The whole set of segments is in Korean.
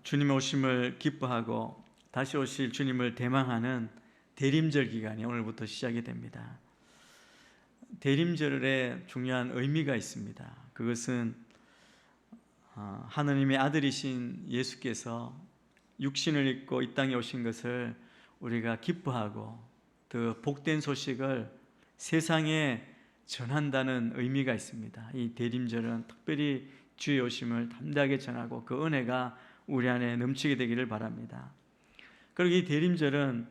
주님의 오심을 기뻐하고 다시 오실 주님을 대망하는 대림절 기간이 오늘부터 시작이 됩니다. 대림절에 중요한 의미가 있습니다. 그것은 하나님의 아들이신 예수께서 육신을 입고 이 땅에 오신 것을 우리가 기뻐하고 그 복된 소식을 세상에 전한다는 의미가 있습니다. 이 대림절은 특별히 주의 오심을 담대하게 전하고 그 은혜가 우리 안에 넘치게 되기를 바랍니다. 그리고 이 대림절은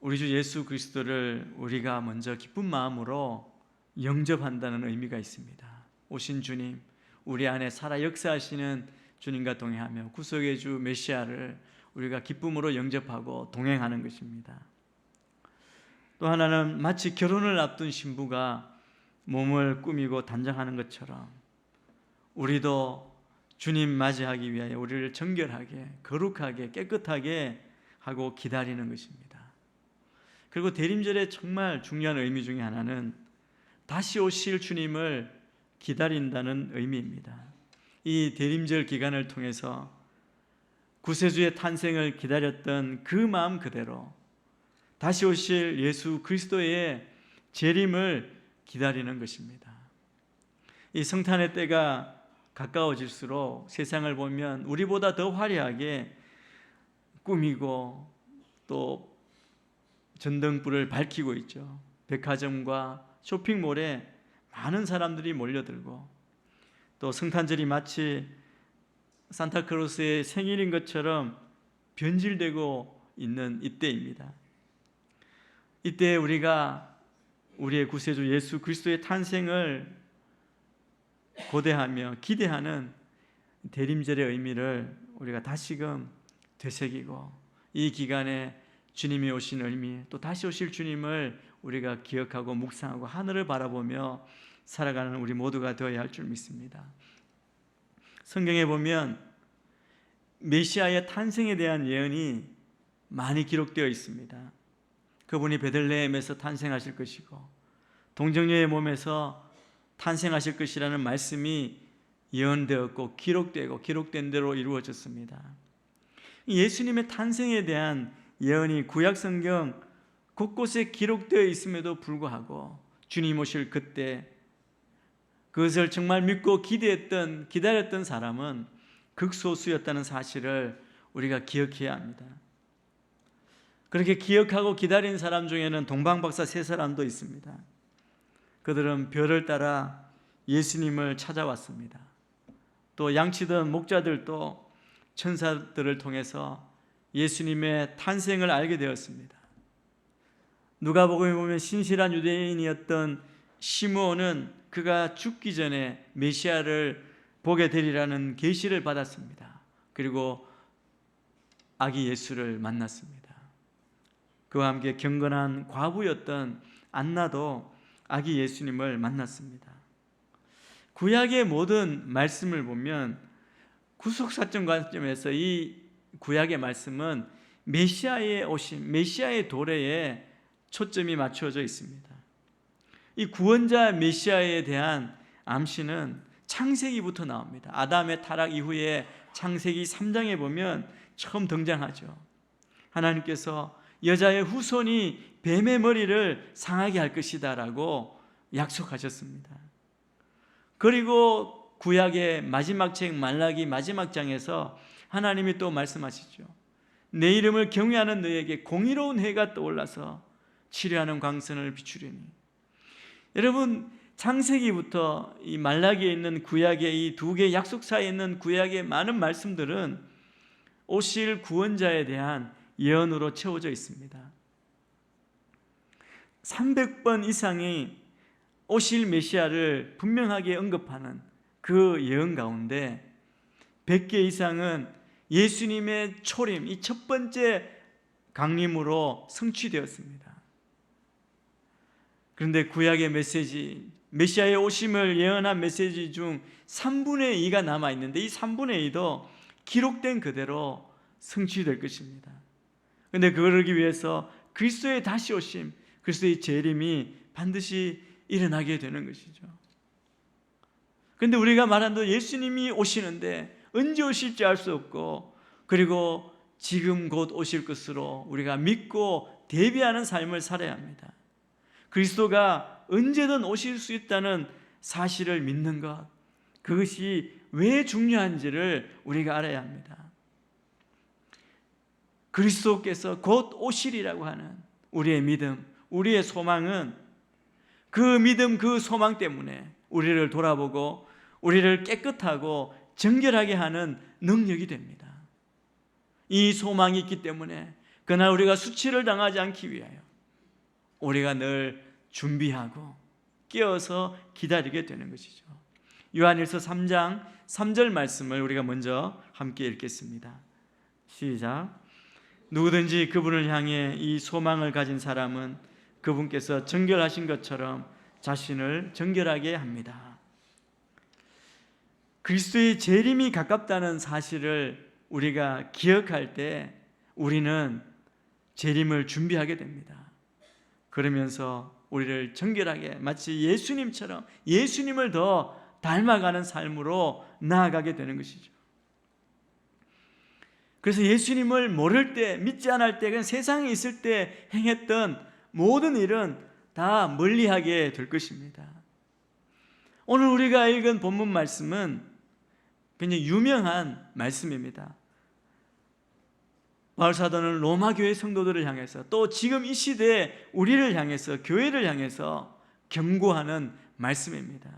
우리 주 예수 그리스도를 우리가 먼저 기쁜 마음으로 영접한다는 의미가 있습니다. 오신 주님, 우리 안에 살아 역사하시는 주님과 동행하며 구속의 주 메시아를 우리가 기쁨으로 영접하고 동행하는 것입니다. 또 하나는 마치 결혼을 앞둔 신부가 몸을 꾸미고 단장하는 것처럼 우리도 주님 맞이하기 위하여 우리를 정결하게, 거룩하게, 깨끗하게 하고 기다리는 것입니다. 그리고 대림절의 정말 중요한 의미 중에 하나는 다시 오실 주님을 기다린다는 의미입니다. 이 대림절 기간을 통해서 구세주의 탄생을 기다렸던 그 마음 그대로 다시 오실 예수 그리스도의 재림을 기다리는 것입니다. 이 성탄의 때가 가까워질수록 세상을 보면 우리보다 더 화려하게 꾸미고 또 전등불을 밝히고 있죠. 백화점과 쇼핑몰에 많은 사람들이 몰려들고 또 성탄절이 마치 산타클로스의 생일인 것처럼 변질되고 있는 이때입니다. 이때 우리가 우리의 구세주 예수 그리스도의 탄생을 고대하며 기대하는 대림절의 의미를 우리가 다시금 되새기고 이 기간에 주님이 오신 의미, 또 다시 오실 주님을 우리가 기억하고 묵상하고 하늘을 바라보며 살아가는 우리 모두가 되어야 할 줄 믿습니다. 성경에 보면 메시아의 탄생에 대한 예언이 많이 기록되어 있습니다. 그분이 베들레헴에서 탄생하실 것이고 동정녀의 몸에서 탄생하실 것이라는 말씀이 예언되었고 기록되고 기록된 대로 이루어졌습니다. 예수님의 탄생에 대한 예언이 구약 성경 곳곳에 기록되어 있음에도 불구하고 주님 오실 그때 그것을 정말 믿고 기다렸던 사람은 극소수였다는 사실을 우리가 기억해야 합니다. 그렇게 기억하고 기다린 사람 중에는 동방박사 3사람도 있습니다. 그들은 별을 따라 예수님을 찾아왔습니다. 또 양치던 목자들도 천사들을 통해서 예수님의 탄생을 알게 되었습니다. 누가복음에 보면 신실한 유대인이었던 시므온은 그가 죽기 전에 메시아를 보게 되리라는 계시를 받았습니다. 그리고 아기 예수를 만났습니다. 그와 함께 경건한 과부였던 안나도 아기 예수님을 만났습니다. 구약의 모든 말씀을 보면 구속사적 관점에서 이 구약의 말씀은 메시아의 오심, 메시아의 도래에 초점이 맞춰져 있습니다. 이 구원자 메시아에 대한 암시는 창세기부터 나옵니다. 아담의 타락 이후에 창세기 3장에 보면 처음 등장하죠. 하나님께서 여자의 후손이 뱀의 머리를 상하게 할 것이다 라고 약속하셨습니다. 그리고 구약의 마지막 책 말라기 마지막 장에서 하나님이 또 말씀하시죠. 내 이름을 경외하는 너에게 공의로운 해가 떠올라서 치료하는 광선을 비추리니. 여러분, 창세기부터 이 말라기에 있는 구약의 이 2개의 약속 사이에 있는 구약의 많은 말씀들은 오실 구원자에 대한 예언으로 채워져 있습니다. 300번 이상이 오실 메시아를 분명하게 언급하는 그 예언 가운데 100개 이상은 예수님의 초림, 이 첫 번째 강림으로 성취되었습니다. 그런데 구약의 메시지, 메시아의 오심을 예언한 메시지 중 3분의 2가 남아있는데 이 3분의 2도 기록된 그대로 성취될 것입니다. 그런데 그러기 위해서 그리스도의 다시 오심, 그리스도의 재림이 반드시 일어나게 되는 것이죠. 그런데 우리가 말한 대로 예수님이 오시는데 언제 오실지 알 수 없고, 그리고 지금 곧 오실 것으로 우리가 믿고 대비하는 삶을 살아야 합니다. 그리스도가 언제든 오실 수 있다는 사실을 믿는 것, 그것이 왜 중요한지를 우리가 알아야 합니다. 그리스도께서 곧 오시리라고 하는 우리의 믿음, 우리의 소망은 그 믿음, 그 소망 때문에 우리를 돌아보고 우리를 깨끗하고 정결하게 하는 능력이 됩니다. 이 소망이 있기 때문에 그날 우리가 수치를 당하지 않기 위하여 우리가 늘 준비하고 깨어서 기다리게 되는 것이죠. 요한일서 3장 3절 말씀을 우리가 먼저 함께 읽겠습니다. 시작. 누구든지 그분을 향해 이 소망을 가진 사람은 그분께서 정결하신 것처럼 자신을 정결하게 합니다. 그리스도의 재림이 가깝다는 사실을 우리가 기억할 때 우리는 재림을 준비하게 됩니다. 그러면서 우리를 정결하게, 마치 예수님처럼 예수님을 더 닮아가는 삶으로 나아가게 되는 것이죠. 그래서 예수님을 모를 때, 믿지 않을 때, 그냥 세상에 있을 때 행했던 모든 일은 다 멀리하게 될 것입니다. 오늘 우리가 읽은 본문 말씀은 굉장히 유명한 말씀입니다. 바울 사도는 로마 교회 성도들을 향해서, 또 지금 이 시대에 우리를 향해서, 교회를 향해서 경고하는 말씀입니다.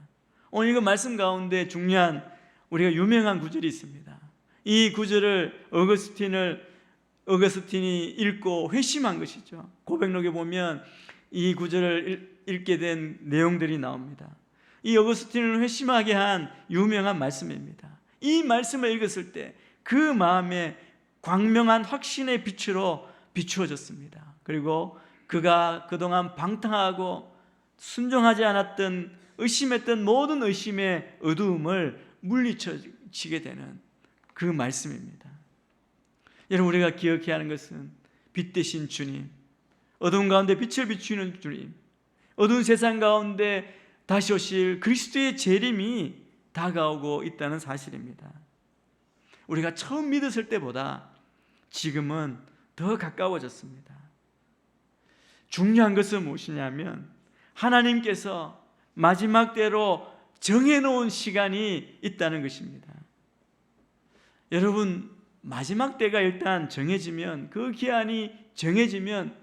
오늘 이거 말씀 가운데 중요한, 우리가 유명한 구절이 있습니다. 이 구절을 어거스틴이 읽고 회심한 것이죠. 고백록에 보면 이 구절을 읽게 된 내용들이 나옵니다. 이 어거스틴을 회심하게 한 유명한 말씀입니다. 이 말씀을 읽었을 때 그 마음에 광명한 확신의 빛으로 비추어졌습니다. 그리고 그가 그동안 방탕하고 순종하지 않았던, 의심했던 모든 의심의 어두움을 물리치게 되는 그 말씀입니다. 여러분, 우리가 기억해야 하는 것은 빛 대신 주님, 어두운 가운데 빛을 비추는 주님, 어두운 세상 가운데 다시 오실 그리스도의 재림이 다가오고 있다는 사실입니다. 우리가 처음 믿었을 때보다 지금은 더 가까워졌습니다. 중요한 것은 무엇이냐면 하나님께서 마지막 때로 정해놓은 시간이 있다는 것입니다. 여러분, 마지막 때가 일단 정해지면, 그 기한이 정해지면,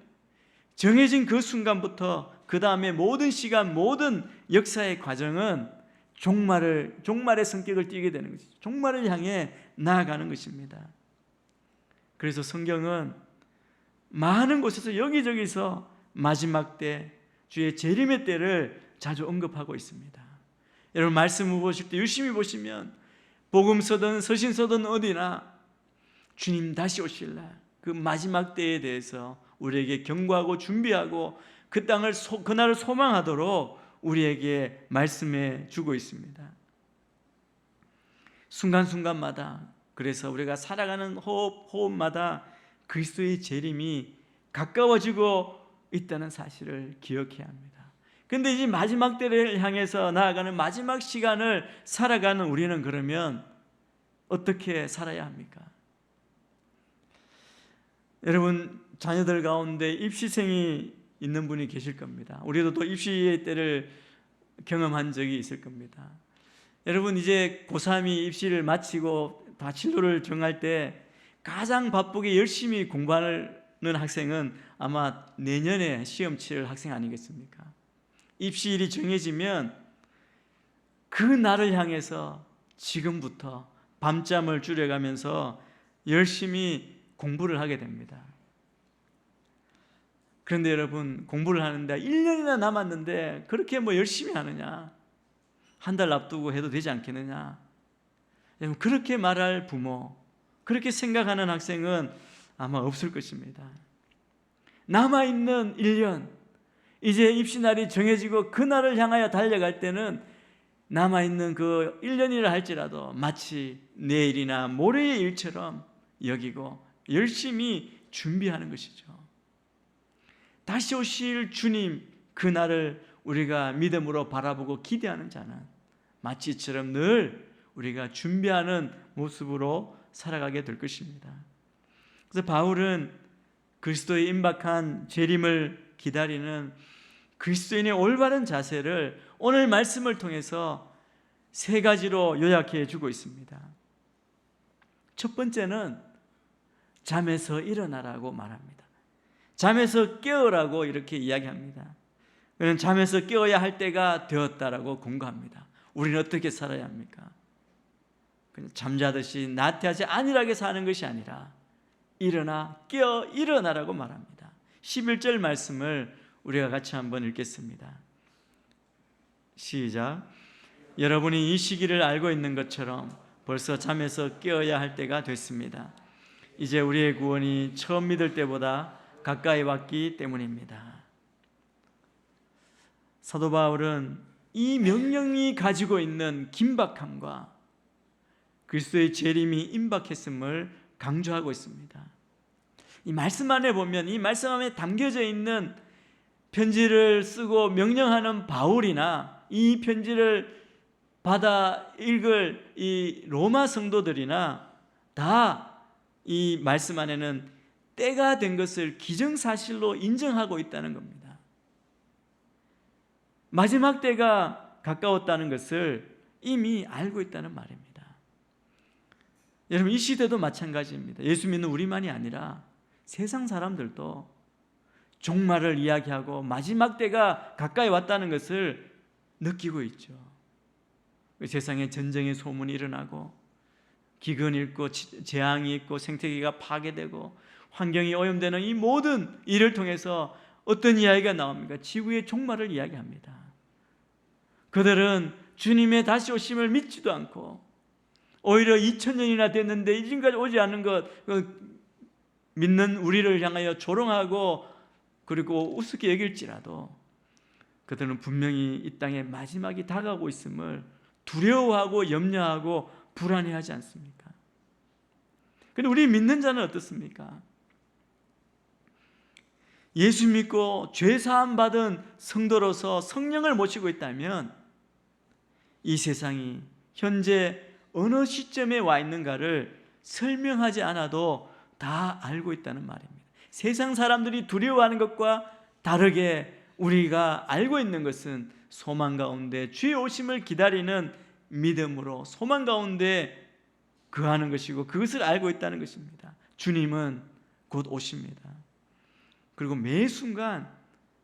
정해진 그 순간부터 그 다음에 모든 시간, 모든 역사의 과정은 종말의 성격을 띠게 되는 것이죠. 종말을 향해 나아가는 것입니다. 그래서 성경은 많은 곳에서 여기저기서 마지막 때, 주의 재림의 때를 자주 언급하고 있습니다. 여러분, 말씀을 보실 때 유심히 보시면 복음서든 서신서든 어디나 주님 다시 오실 날, 그 마지막 때에 대해서 우리에게 경고하고 준비하고 그날을 소망하도록 우리에게 말씀해 주고 있습니다. 순간순간마다, 그래서 우리가 살아가는 호흡마다 그리스도의 재림이 가까워지고 있다는 사실을 기억해야 합니다. 그런데 이제 마지막 때를 향해서 나아가는 마지막 시간을 살아가는 우리는 그러면 어떻게 살아야 합니까? 여러분, 자녀들 가운데 입시생이 있는 분이 계실 겁니다. 우리도 또 입시의 때를 경험한 적이 있을 겁니다. 여러분, 이제 고3이 입시를 마치고 다 진로를 정할 때 가장 바쁘게 열심히 공부하는 학생은 아마 내년에 시험 치를 학생 아니겠습니까? 입시일이 정해지면 그 날을 향해서 지금부터 밤잠을 줄여가면서 열심히 공부를 하게 됩니다. 그런데 여러분, 공부를 하는데 1년이나 남았는데 그렇게 열심히 하느냐? 한 달 앞두고 해도 되지 않겠느냐? 여러분, 그렇게 말할 부모, 그렇게 생각하는 학생은 아마 없을 것입니다. 남아있는 1년, 이제 입시날이 정해지고 그날을 향하여 달려갈 때는 남아있는 그 1년이라 할지라도 마치 내일이나 모레의 일처럼 여기고 열심히 준비하는 것이죠. 다시 오실 주님, 그날을 우리가 믿음으로 바라보고 기대하는 자는 마치 이처럼 늘 우리가 준비하는 모습으로 살아가게 될 것입니다. 그래서 바울은 그리스도의 임박한 재림을 기다리는 그리스도인의 올바른 자세를 오늘 말씀을 통해서 세 가지로 요약해 주고 있습니다. 첫 번째는 잠에서 일어나라고 말합니다. 잠에서 깨어라고 이렇게 이야기합니다. 그는 잠에서 깨어야 할 때가 되었다라고 공고합니다. 우리는 어떻게 살아야 합니까? 그냥 잠자듯이 나태하지 안일하게 사는 것이 아니라 일어나 깨어 일어나라고 말합니다. 11절 말씀을 우리가 같이 한번 읽겠습니다. 시작. 여러분이 이 시기를 알고 있는 것처럼 벌써 잠에서 깨어야 할 때가 됐습니다. 이제 우리의 구원이 처음 믿을 때보다 가까이 왔기 때문입니다. 사도 바울은 이 명령이 가지고 있는 긴박함과 그리스도의 재림이 임박했음을 강조하고 있습니다. 이 말씀 안에 보면 이 말씀 안에 담겨져 있는 편지를 쓰고 명령하는 바울이나 이 편지를 받아 읽을 이 로마 성도들이나 다 이 말씀 안에는 때가 된 것을 기정사실로 인정하고 있다는 겁니다. 마지막 때가 가까웠다는 것을 이미 알고 있다는 말입니다. 여러분, 이 시대도 마찬가지입니다. 예수 믿는 우리만이 아니라 세상 사람들도 종말을 이야기하고 마지막 때가 가까이 왔다는 것을 느끼고 있죠. 세상에 전쟁의 소문이 일어나고 기근이 있고 재앙이 있고 생태계가 파괴되고 환경이 오염되는 이 모든 일을 통해서 어떤 이야기가 나옵니까? 지구의 종말을 이야기합니다. 그들은 주님의 다시 오심을 믿지도 않고 오히려 2000년이나 됐는데 이전까지 오지 않은 것 믿는 우리를 향하여 조롱하고 그리고 우습게 여길지라도 그들은 분명히 이 땅의 마지막이 다가오고 있음을 두려워하고 염려하고 불안해하지 않습니까? 그런데 우리 믿는 자는 어떻습니까? 예수 믿고 죄 사함 받은 성도로서 성령을 모시고 있다면 이 세상이 현재 어느 시점에 와 있는가를 설명하지 않아도 다 알고 있다는 말입니다. 세상 사람들이 두려워하는 것과 다르게 우리가 알고 있는 것은 소망 가운데 주의 오심을 기다리는 믿음으로 소망 가운데 거하는 것이고 그것을 알고 있다는 것입니다. 주님은 곧 오십니다. 그리고 매 순간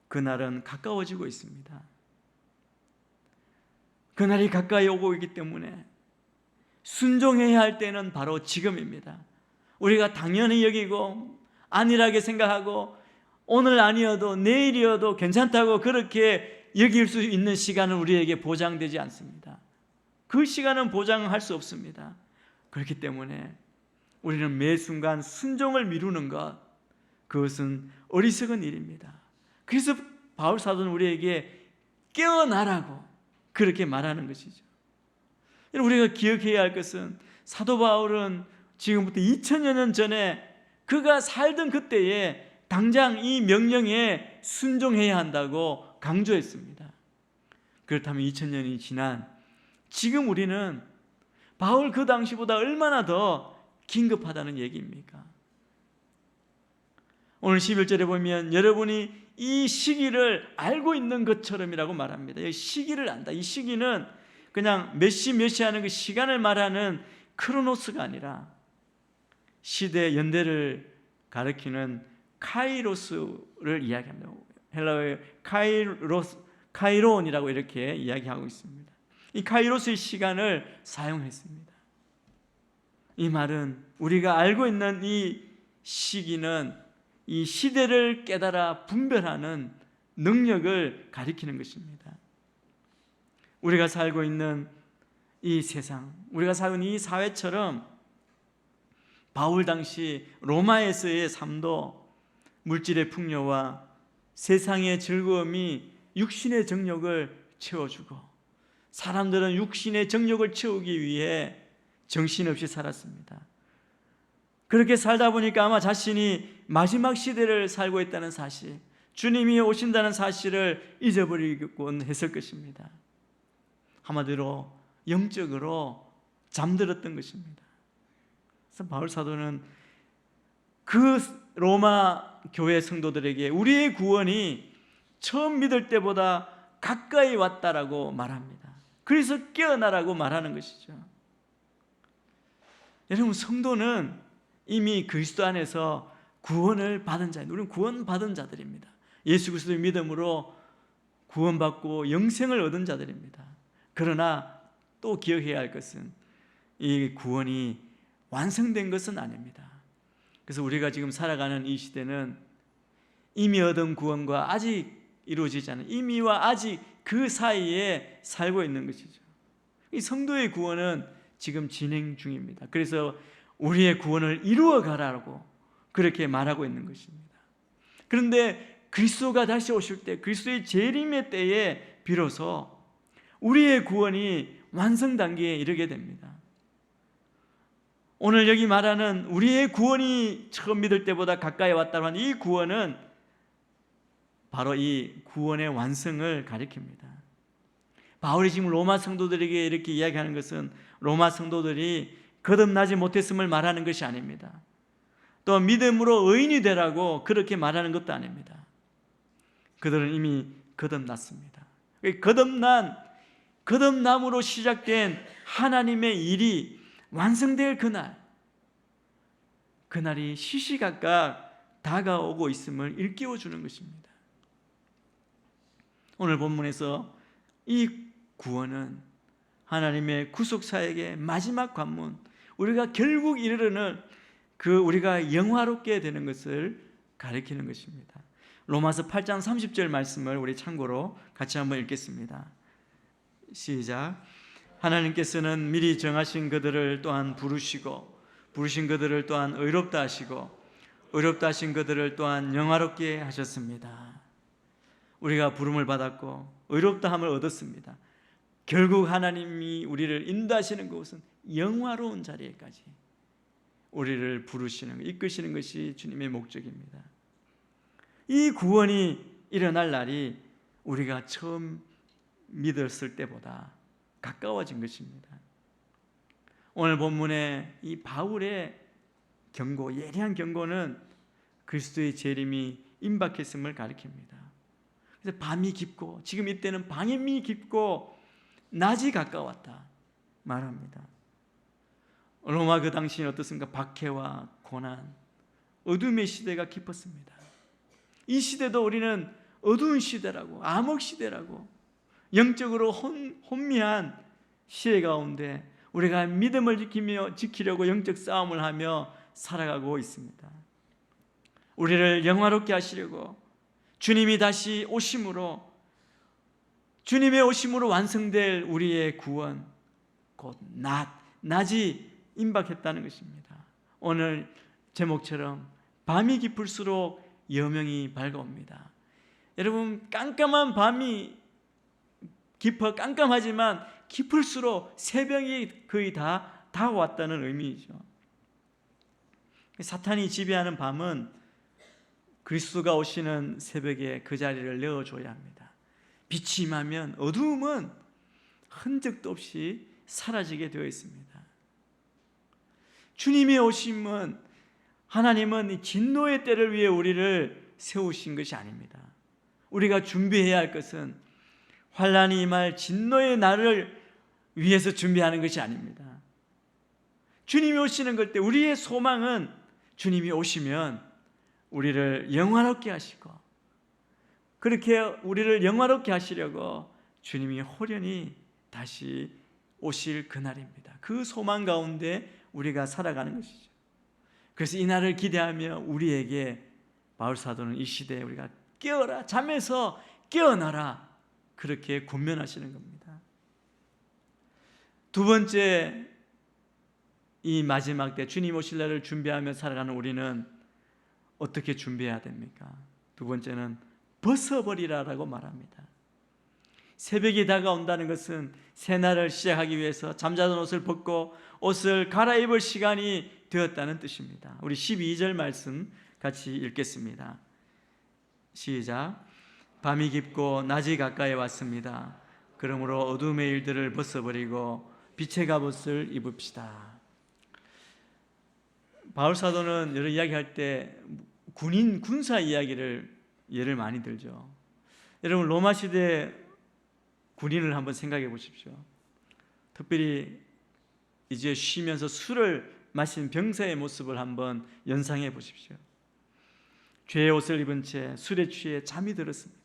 그날은 가까워지고 있습니다. 그날이 가까이 오고 있기 때문에 순종해야 할 때는 바로 지금입니다. 우리가 당연히 여기고 안일하게 생각하고 오늘 아니어도 내일이어도 괜찮다고 그렇게 여길 수 있는 시간은 우리에게 보장되지 않습니다. 그 시간은 보장할 수 없습니다. 그렇기 때문에 우리는 매 순간 순종을 미루는 것, 그것은 어리석은 일입니다. 그래서 바울 사도는 우리에게 깨어나라고 그렇게 말하는 것이죠. 우리가 기억해야 할 것은 사도 바울은 지금부터 2000여 년 전에 그가 살던 그때에 당장 이 명령에 순종해야 한다고 강조했습니다. 그렇다면 2000년이 지난 지금 우리는 바울 그 당시보다 얼마나 더 긴급하다는 얘기입니까? 오늘 11절에 보면 여러분이 이 시기를 알고 있는 것처럼이라고 말합니다. 이 시기를 안다. 이 시기는 그냥 몇 시 하는 그 시간을 말하는 크로노스가 아니라 시대 연대를 가리키는 카이로스를 이야기합니다. 헬라어의 카이론이라고 이렇게 이야기하고 있습니다. 이 카이로스의 시간을 사용했습니다. 이 말은 우리가 알고 있는 이 시기는 이 시대를 깨달아 분별하는 능력을 가리키는 것입니다. 우리가 살고 있는 이 세상, 우리가 살고 있는 이 사회처럼 바울 당시 로마에서의 삶도 물질의 풍요와 세상의 즐거움이 육신의 정욕을 채워주고 사람들은 육신의 정욕을 채우기 위해 정신없이 살았습니다. 그렇게 살다 보니까 아마 자신이 마지막 시대를 살고 있다는 사실, 주님이 오신다는 사실을 잊어버리곤 했을 것입니다. 한마디로 영적으로 잠들었던 것입니다. 그래서 바울 사도는 그 로마 교회 성도들에게 우리의 구원이 처음 믿을 때보다 가까이 왔다라고 말합니다. 그래서 깨어나라고 말하는 것이죠. 여러분, 성도는 이미 그리스도 안에서 구원을 받은 자입니다. 우리는 구원받은 자들입니다. 예수 그리스도의 믿음으로 구원받고 영생을 얻은 자들입니다. 그러나 또 기억해야 할 것은 이 구원이 완성된 것은 아닙니다. 그래서 우리가 지금 살아가는 이 시대는 이미 얻은 구원과 아직 이루어지지 않은, 이미와 아직 그 사이에 살고 있는 것이죠. 이 성도의 구원은 지금 진행 중입니다. 그래서 우리의 구원을 이루어 가라고 그렇게 말하고 있는 것입니다. 그런데 그리스도가 다시 오실 때, 그리스도의 재림의 때에 비로소 우리의 구원이 완성 단계에 이르게 됩니다. 오늘 여기 말하는 우리의 구원이 처음 믿을 때보다 가까이 왔다고 하는 이 구원은 바로 이 구원의 완성을 가리킵니다. 바울이 지금 로마 성도들에게 이렇게 이야기하는 것은 로마 성도들이 거듭나지 못했음을 말하는 것이 아닙니다. 또 믿음으로 의인이 되라고 그렇게 말하는 것도 아닙니다. 그들은 이미 거듭났습니다. 거듭남으로 시작된 하나님의 일이 완성될 그날이 시시각각 다가오고 있음을 일깨워 주는 것입니다. 오늘 본문에서 이 구원은 하나님의 구속사역의 마지막 관문, 우리가 결국 이르는 우리가 영화롭게 되는 것을 가리키는 것입니다. 로마서 8장 30절 말씀을 우리 참고로 같이 한번 읽겠습니다. 시작. 하나님께서는 미리 정하신 그들을 또한 부르신 그들을 또한 의롭다 하시고 의롭다 하신 그들을 또한 영화롭게 하셨습니다. 우리가 부름을 받았고 의롭다함을 얻었습니다. 결국 하나님이 우리를 인도하시는 곳은 영화로운 자리에까지 우리를 부르시는, 이끄시는 것이 주님의 목적입니다. 이 구원이 일어날 날이 우리가 처음 믿었을 때보다 가까워진 것입니다. 오늘 본문의 이 바울의 경고, 예리한 경고는 그리스도의 재림이 임박했음을 가리킵니다. 그래서 밤이 깊고, 지금 이때는 밤이 깊고 낮이 가까웠다 말합니다. 로마 그 당시는 어떻습니까? 박해와 고난, 어둠의 시대가 깊었습니다. 이 시대도 우리는 어두운 시대라고, 암흑 시대라고, 영적으로 혼미한 시대 가운데 우리가 믿음을 지키려고 영적 싸움을 하며 살아가고 있습니다. 우리를 영화롭게 하시려고 주님이 다시 오심으로, 주님의 오심으로 완성될 우리의 구원, 곧 낮이 임박했다는 것입니다. 오늘 제목처럼 밤이 깊을수록 여명이 밝아옵니다. 여러분, 깜깜한 밤이 깜깜하지만 깊을수록 새벽이 거의 다 다가왔다는 의미이죠. 사탄이 지배하는 밤은 그리스도가 오시는 새벽에 그 자리를 내어줘야 합니다. 빛이 임하면 어두움은 흔적도 없이 사라지게 되어 있습니다. 주님의 오심은, 하나님은 이 진노의 때를 위해 우리를 세우신 것이 아닙니다. 우리가 준비해야 할 것은 환난이 임할 진노의 날을 위해서 준비하는 것이 아닙니다. 주님이 오시는 것 때 우리의 소망은 주님이 오시면 우리를 영화롭게 하시고, 그렇게 우리를 영화롭게 하시려고 주님이 호련히 다시 오실 그날입니다. 그 소망 가운데 우리가 살아가는 것이죠. 그래서 이 날을 기대하며 우리에게 바울 사도는 이 시대에 우리가 깨어라, 잠에서 깨어나라, 그렇게 권면하시는 겁니다. 두 번째, 이 마지막 때 주님 오실 날을 준비하며 살아가는 우리는 어떻게 준비해야 됩니까? 두 번째는 벗어버리라라고 말합니다. 새벽이 다가온다는 것은 새날을 시작하기 위해서 잠자던 옷을 벗고 옷을 갈아입을 시간이 되었다는 뜻입니다. 우리 12절 말씀 같이 읽겠습니다. 시작. 밤이 깊고 낮이 가까이 왔습니다. 그러므로 어둠의 일들을 벗어버리고 빛의 갑옷을 입읍시다. 바울 사도는 여러 이야기할 때 군사 이야기를 예를 많이 들죠. 여러분 로마 시대 군인을 한번 생각해 보십시오. 특별히 이제 쉬면서 술을 마신 병사의 모습을 한번 연상해 보십시오. 죄의 옷을 입은 채 술에 취해 잠이 들었습니다.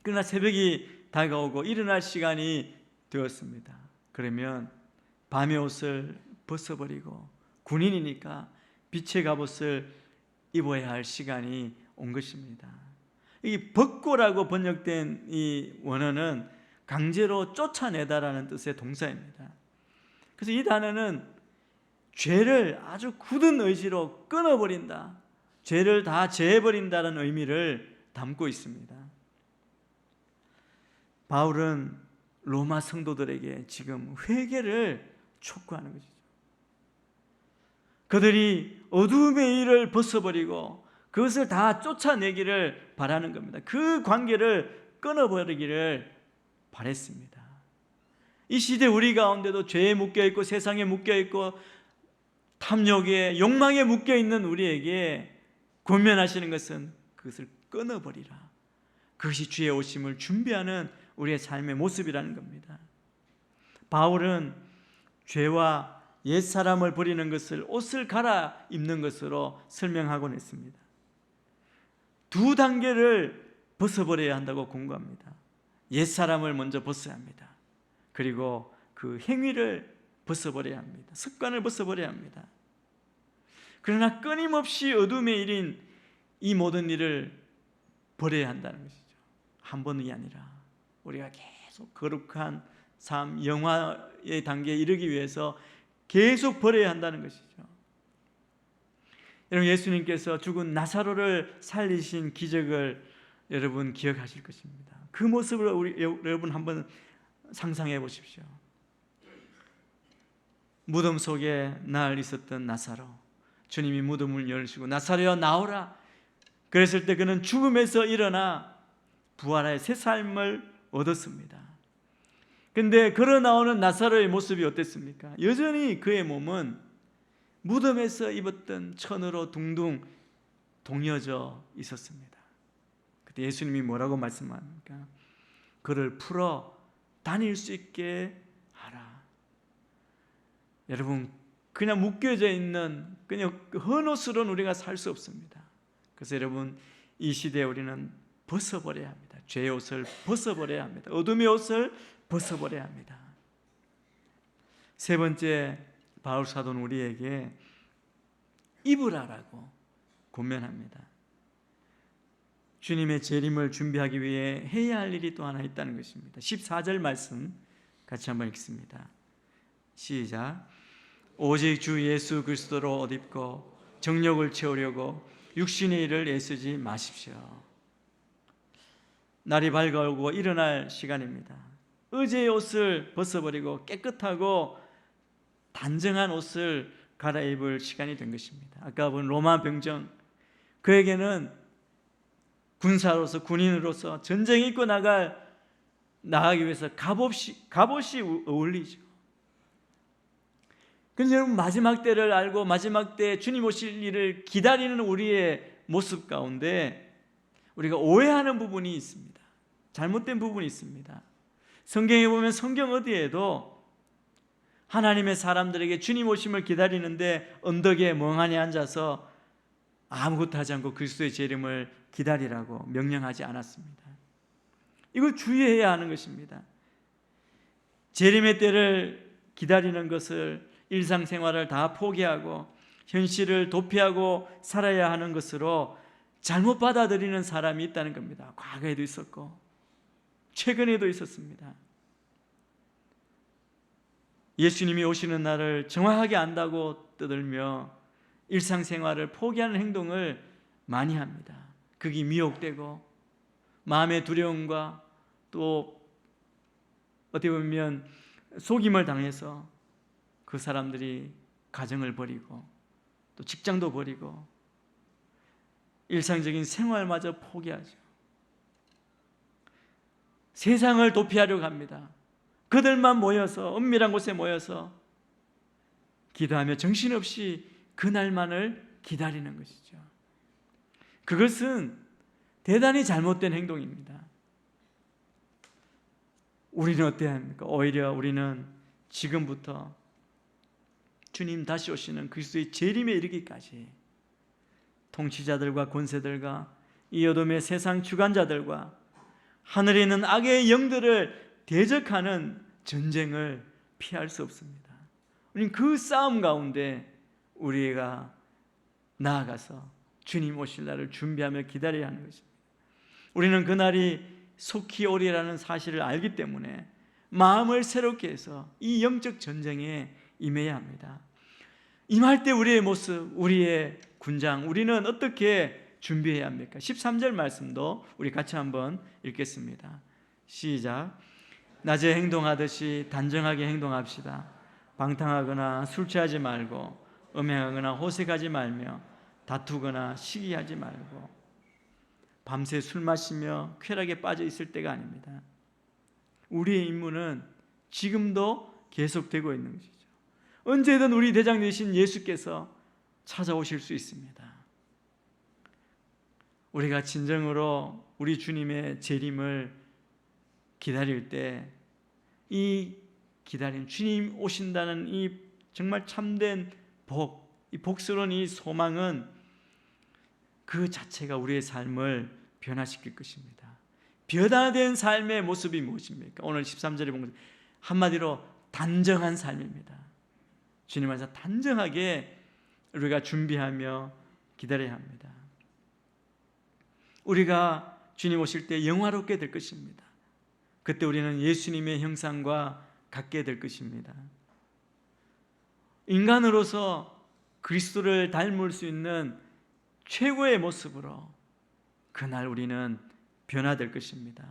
그러나 새벽이 다가오고 일어날 시간이 되었습니다. 그러면 밤의 옷을 벗어버리고 군인이니까 빛의 갑옷을 입어야 할 시간이 온 것입니다. 이 벗고라고 번역된 이 원어는 강제로 쫓아내다라는 뜻의 동사입니다. 그래서 이 단어는 죄를 아주 굳은 의지로 끊어버린다, 죄를 다 제해버린다는 의미를 담고 있습니다. 바울은 로마 성도들에게 지금 회개를 촉구하는 것이죠. 그들이 어둠의 일을 벗어버리고 그것을 다 쫓아내기를 바라는 겁니다. 그 관계를 끊어버리기를 바랬습니다. 이 시대 우리 가운데도 죄에 묶여있고 세상에 묶여있고 탐욕에 욕망에 묶여있는 우리에게 권면하시는 것은 그것을 끊어버리라. 그것이 주의 오심을 준비하는 우리의 삶의 모습이라는 겁니다. 바울은 죄와 옛사람을 버리는 것을 옷을 갈아입는 것으로 설명하곤 했습니다. 두 단계를 벗어버려야 한다고 공부합니다. 옛사람을 먼저 벗어야 합니다. 그리고 그 행위를 벗어버려야 합니다. 습관을 벗어버려야 합니다. 그러나 끊임없이 어둠의 일인 이 모든 일을 버려야 한다는 것이죠. 한 번이 아니라 우리가 계속 거룩한 삶, 영화의 단계에 이르기 위해서 계속 버려야 한다는 것이죠. 여러분, 예수님께서 죽은 나사로를 살리신 기적을 여러분 기억하실 것입니다. 그 모습을 여러분 한번 상상해 보십시오. 무덤 속에 날 있었던 나사로, 주님이 무덤을 열시고 나사로야 나오라 그랬을 때 그는 죽음에서 일어나 부활하여 새 삶을 얻었습니다. 그런데 걸어 나오는 나사로의 모습이 어땠습니까? 여전히 그의 몸은 무덤에서 입었던 천으로 둥둥 동여져 있었습니다. 그때 예수님이 뭐라고 말씀합니까? 그를 풀어 다닐 수 있게 하라. 여러분, 그냥 묶여져 있는 그냥 헌옷으로는 우리가 살 수 없습니다. 그래서 여러분, 이 시대에 우리는 벗어버려야 합니다. 죄의 옷을 벗어버려야 합니다. 어둠의 옷을 벗어버려야 합니다. 세 번째, 바울 사도는 우리에게 입으라라고 권면합니다. 주님의 재림을 준비하기 위해 해야 할 일이 또 하나 있다는 것입니다. 14절 말씀 같이 한번 읽습니다. 시작. 오직 주 예수 그리스도로 옷 입고 정욕을 채우려고 육신의 일을 애쓰지 마십시오. 날이 밝아오고 일어날 시간입니다. 어제의 옷을 벗어버리고 깨끗하고 단정한 옷을 갈아입을 시간이 된 것입니다. 아까 본 로마 병정, 그에게는 군사로서 군인으로서 전쟁에 입고 나가기 위해서 갑옷이 어울리죠. 그런데 여러분, 마지막 때를 알고 마지막 때 주님 오실 일을 기다리는 우리의 모습 가운데 우리가 오해하는 부분이 있습니다. 잘못된 부분이 있습니다. 성경에 보면 성경 어디에도 하나님의 사람들에게 주님 오심을 기다리는데 언덕에 멍하니 앉아서 아무것도 하지 않고 그리스도의 재림을 기다리라고 명령하지 않았습니다. 이걸 주의해야 하는 것입니다. 재림의 때를 기다리는 것을 일상생활을 다 포기하고 현실을 도피하고 살아야 하는 것으로 잘못 받아들이는 사람이 있다는 겁니다. 과거에도 있었고 최근에도 있었습니다. 예수님이 오시는 날을 정확하게 안다고 떠들며 일상생활을 포기하는 행동을 많이 합니다. 그게 미혹되고 마음의 두려움과 또 어떻게 보면 속임을 당해서 그 사람들이 가정을 버리고 또 직장도 버리고 일상적인 생활마저 포기하죠. 세상을 도피하려고 합니다. 그들만 모여서 은밀한 곳에 모여서 기도하며 정신없이 그날만을 기다리는 것이죠. 그것은 대단히 잘못된 행동입니다. 우리는 어때야 합니까? 오히려 우리는 지금부터 주님 다시 오시는 그리스도의 재림에 이르기까지 통치자들과 권세들과 이 어둠의 세상 주관자들과 하늘에 있는 악의 영들을 대적하는 전쟁을 피할 수 없습니다. 우리는 그 싸움 가운데 우리가 나아가서 주님 오실 날을 준비하며 기다려야 하는 것입니다. 우리는 그날이 속히 오리라는 사실을 알기 때문에 마음을 새롭게 해서 이 영적 전쟁에 임해야 합니다. 임할 때 우리의 모습, 우리의 군장, 우리는 어떻게 준비해야 합니까? 13절 말씀도 우리 같이 한번 읽겠습니다. 시작. 낮에 행동하듯이 단정하게 행동합시다. 방탕하거나 술 취하지 말고 음행하거나 호색하지 말며 다투거나 시기하지 말고. 밤새 술 마시며 쾌락에 빠져 있을 때가 아닙니다. 우리의 임무는 지금도 계속되고 있는 것이죠. 언제든 우리 대장 되신 예수께서 찾아오실 수 있습니다. 우리가 진정으로 우리 주님의 재림을 기다릴 때 이 기다림, 주님 오신다는 이 정말 참된 복, 이 복스러운 이 소망은 그 자체가 우리의 삶을 변화시킬 것입니다. 변화된 삶의 모습이 무엇입니까? 오늘 13절에 본 것 한마디로 단정한 삶입니다. 주님 안에서 단정하게 우리가 준비하며 기다려야 합니다. 우리가 주님 오실 때 영화롭게 될 것입니다. 그때 우리는 예수님의 형상과 같게 될 것입니다. 인간으로서 그리스도를 닮을 수 있는 최고의 모습으로 그날 우리는 변화될 것입니다.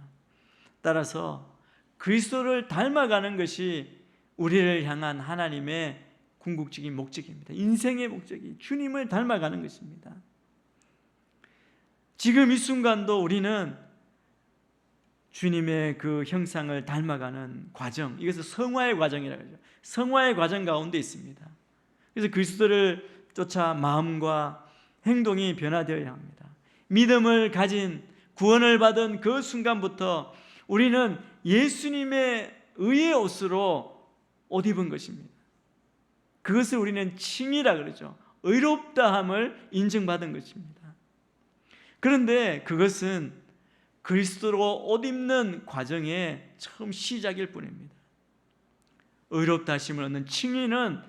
따라서 그리스도를 닮아가는 것이 우리를 향한 하나님의 궁극적인 목적입니다. 인생의 목적이 주님을 닮아가는 것입니다. 지금 이 순간도 우리는 주님의 그 형상을 닮아가는 과정, 이것을 성화의 과정이라고 하죠. 성화의 과정 가운데 있습니다. 그래서 그리스도를 쫓아 마음과 행동이 변화되어야 합니다. 믿음을 가진, 구원을 받은 그 순간부터 우리는 예수님의 의의 옷으로 옷 입은 것입니다. 그것을 우리는 칭이라 그러죠. 의롭다함을 인정받은 것입니다. 그런데 그것은 그리스도로 옷 입는 과정의 처음 시작일 뿐입니다. 의롭다 하심을 얻는 칭의는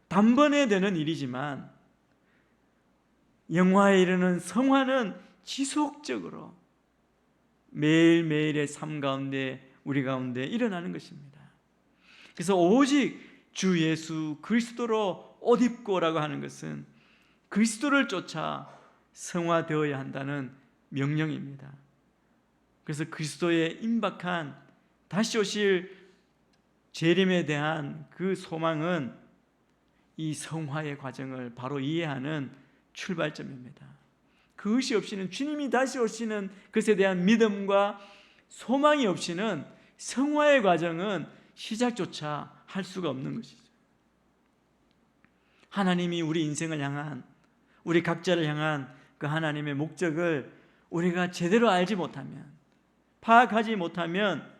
단번에 되는 일이지만 영화에 이르는 성화는 지속적으로 매일매일의 삶 가운데 우리 가운데 일어나는 것입니다. 그래서 오직 주 예수 그리스도로 옷 입고라고 하는 것은 그리스도를 쫓아 성화되어야 한다는 명령입니다. 그래서 그리스도의 임박한 다시 오실 재림에 대한 그 소망은 이 성화의 과정을 바로 이해하는 출발점입니다. 그것이 없이는, 주님이 다시 오시는 것에 대한 믿음과 소망이 없이는 성화의 과정은 시작조차 할 수가 없는 것이죠. 하나님이 우리 인생을 향한, 우리 각자를 향한 그 하나님의 목적을 우리가 제대로 알지 못하면, 파악하지 못하면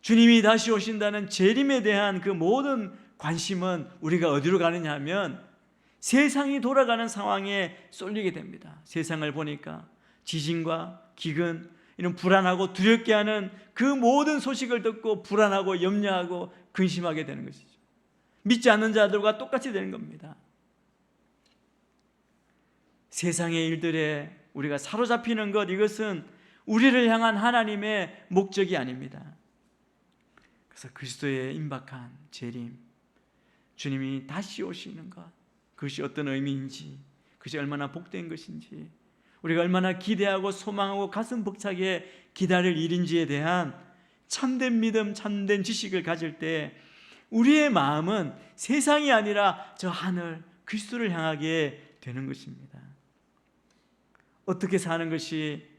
주님이 다시 오신다는 재림에 대한 그 모든 관심은 우리가 어디로 가느냐 하면 세상이 돌아가는 상황에 쏠리게 됩니다. 세상을 보니까 지진과 기근, 이런 불안하고 두렵게 하는 그 모든 소식을 듣고 불안하고 염려하고 근심하게 되는 것이죠. 믿지 않는 자들과 똑같이 되는 겁니다. 세상의 일들에 우리가 사로잡히는 것, 이것은 우리를 향한 하나님의 목적이 아닙니다. 그래서 그리스도의 임박한 재림, 주님이 다시 오시는 것, 그것이 어떤 의미인지, 그것이 얼마나 복된 것인지, 우리가 얼마나 기대하고 소망하고 가슴 벅차게 기다릴 일인지에 대한 참된 믿음, 참된 지식을 가질 때 우리의 마음은 세상이 아니라 저 하늘 그리스도를 향하게 되는 것입니다. 어떻게 사는 것이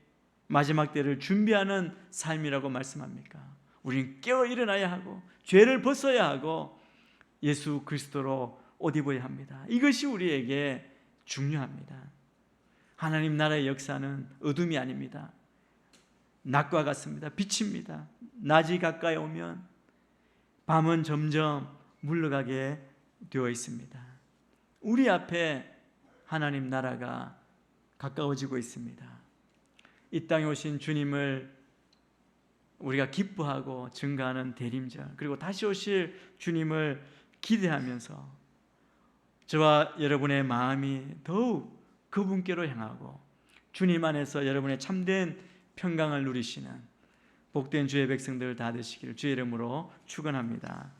마지막 때를 준비하는 삶이라고 말씀합니까? 우리는 깨어 일어나야 하고 죄를 벗어야 하고 예수 그리스도로 옷 입어야 합니다. 이것이 우리에게 중요합니다. 하나님 나라의 역사는 어둠이 아닙니다. 낮과 같습니다. 빛입니다. 낮이 가까이 오면 밤은 점점 물러가게 되어 있습니다. 우리 앞에 하나님 나라가 가까워지고 있습니다. 이 땅에 오신 주님을 우리가 기뻐하고 증거하는 대림절, 그리고 다시 오실 주님을 기대하면서 저와 여러분의 마음이 더욱 그분께로 향하고 주님 안에서 여러분의 참된 평강을 누리시는 복된 주의 백성들 다 되시기를 주의 이름으로 축원합니다.